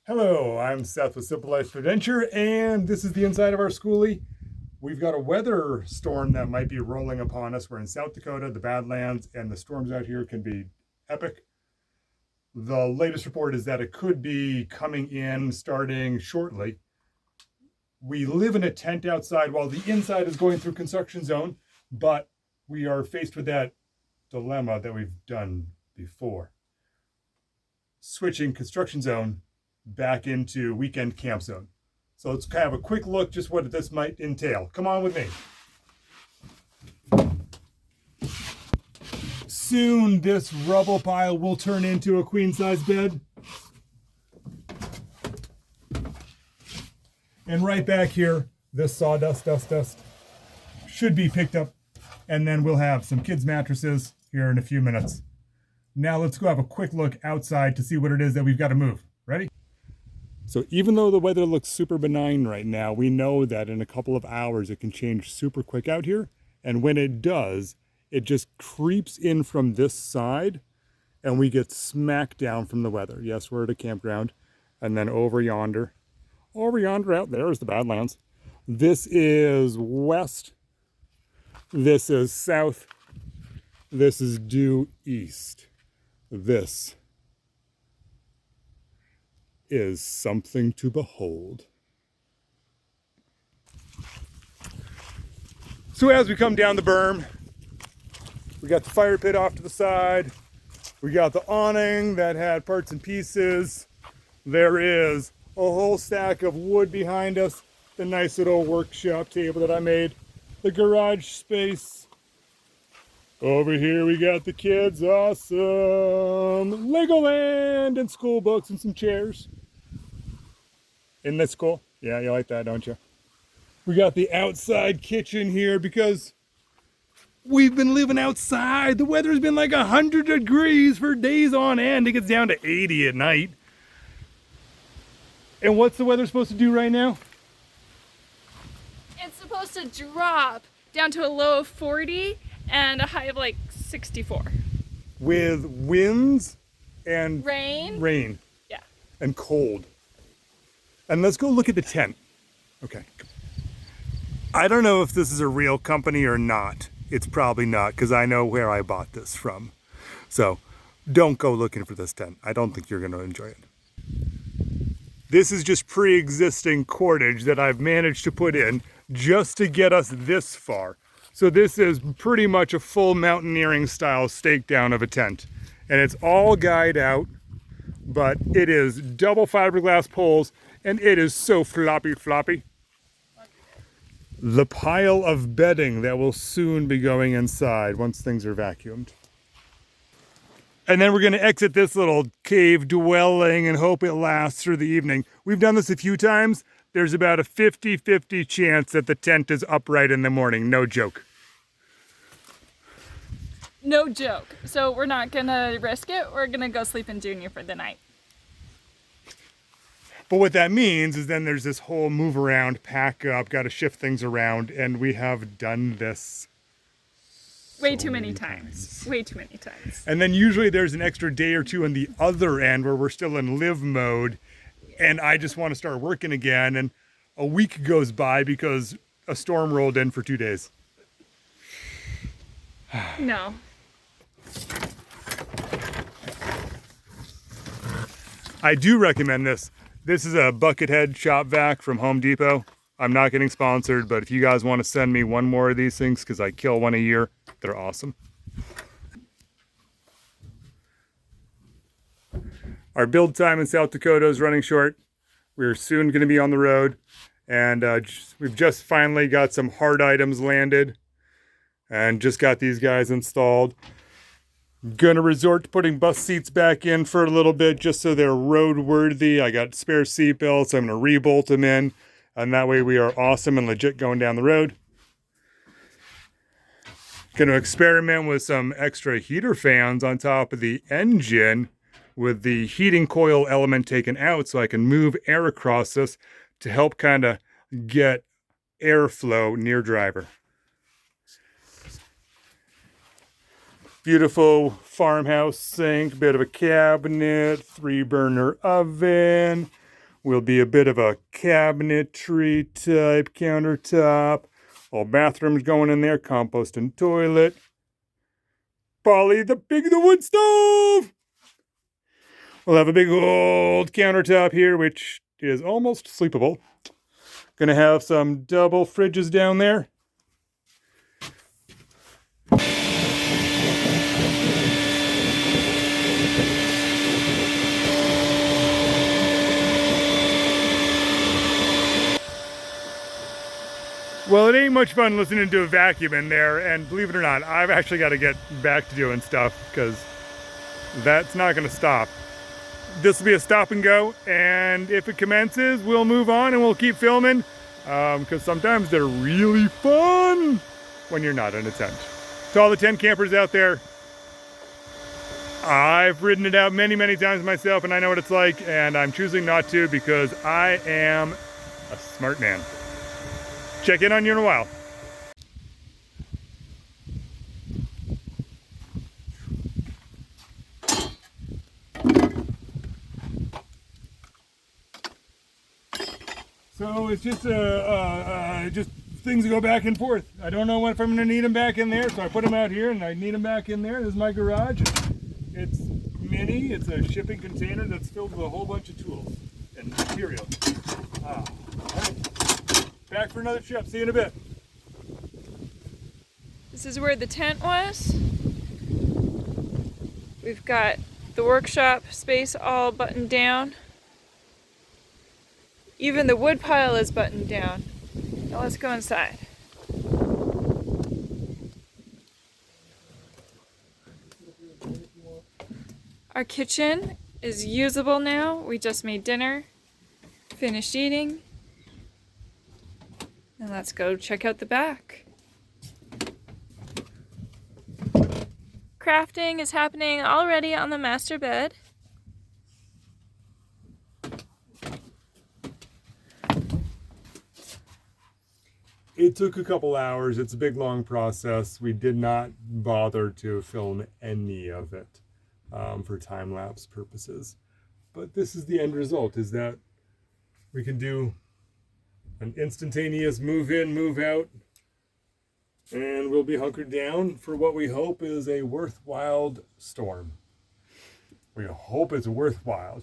Hello, I'm Seth with Simple Life Adventure, and this is the inside of our schoolie. We've got a weather storm that might be rolling upon us. We're in South Dakota, the Badlands, and the storms out here can be epic. The latest report is that it could be coming in starting shortly. We live in a tent outside while the inside is going through construction zone, but we are faced with that dilemma that we've done before. Switching construction zone back into weekend camp zone. So let's kind of a quick look just what this might entail. Come on with me. Soon this rubble pile will turn into a queen size bed. And right back here, this sawdust dust should be picked up, and then we'll have some kids' mattresses here in a few minutes. Now let's go have a quick look outside to see what it is that we've got to move. Ready? So even though the weather looks super benign right now, we know that in a couple of hours it can change super quick out here. And when it does, it just creeps in from this side and we get smacked down from the weather. Yes, we're at a campground. And then over yonder out there is the Badlands. This is west. This is south. This is due east. This is something to behold. So as we come down the berm, we got the fire pit off to the side. We got the awning that had parts and pieces. There is a whole stack of wood behind us. The nice little workshop table that I made. The garage space. Over here we got the kids' awesome Legoland and school books and some chairs. Isn't that cool? Yeah, you like that, don't you? We got the outside kitchen here because we've been living outside. The weather's been like 100 degrees for days on end. It gets down to 80 at night. And what's the weather supposed to do right now? It's supposed to drop down to a low of 40 and a high of like 64. With winds and Rain. Yeah. And cold. And let's go look at the tent. Okay. I don't know if this is a real company or not. It's probably not because I know where I bought this from. So don't go looking for this tent. I don't think you're going to enjoy it. This is just pre-existing cordage that I've managed to put in just to get us this far. So this is pretty much a full mountaineering style stake down of a tent. And it's all guyed out, but it is double fiberglass poles and it is so floppy. The pile of bedding that will soon be going inside once things are vacuumed. And then we're going to exit this little cave dwelling and hope it lasts through the evening. We've done this a few times. There's about a 50-50 chance that the tent is upright in the morning. No joke. No joke. So we're not gonna risk it. We're gonna go sleep in Junior for the night. But what that means is then there's this whole move around, pack up, got to shift things around, and we have done this Way too many times. Way too many times. And then usually there's an extra day or two on the other end where we're still in live mode, and I just want to start working again, and a week goes by because a storm rolled in for 2 days. No. I do recommend this. This is a Buckethead shop vac from Home Depot. I'm not getting sponsored, but if you guys want to send me one more of these things, because I kill one a year, they're awesome. Our build time in South Dakota is running short. We're soon going to be on the road, and we've just finally got some hard items landed and just got these guys installed. Gonna resort to putting bus seats back in for a little bit just so they're roadworthy. I got spare seat belts. I'm gonna re-bolt them in, and that way we are awesome and legit going down the road. Gonna experiment with some extra heater fans on top of the engine with the heating coil element taken out so I can move air across this to help kind of get airflow near driver. Beautiful farmhouse sink, bit of a cabinet, 3-burner oven, will be a bit of a cabinetry type countertop. All bathrooms going in there, compost and toilet. Probably the wood stove. We'll have a big old countertop here, which is almost sleepable. Gonna have some double fridges down there. Well, it ain't much fun listening to a vacuum in there, and believe it or not, I've actually got to get back to doing stuff because that's not going to stop. This will be a stop and go, and if it commences, we'll move on and we'll keep filming because sometimes they're really fun when you're not in a tent. To all the tent campers out there, I've ridden it out many, many times myself, and I know what it's like, and I'm choosing not to because I am a smart man. Check in on you in a while. So it's just just things that go back and forth. I don't know if I'm going to need them back in there, so I put them out here and I need them back in there. This is my garage. It's mini. It's a shipping container that's filled with a whole bunch of tools and materials. All right. Back for another trip. See you in a bit. This is where the tent was. We've got the workshop space all buttoned down. Even the wood pile is buttoned down. Now let's go inside. Our kitchen is usable now. We just made dinner, finished eating, and let's go check out the back. Crafting is happening already on the master bed. It took a couple hours. It's a big, long process. We did not bother to film any of it for time-lapse purposes. But this is the end result, is that we can do an instantaneous move in, move out, and we'll be hunkered down for what we hope is a worthwhile storm. We hope it's worthwhile.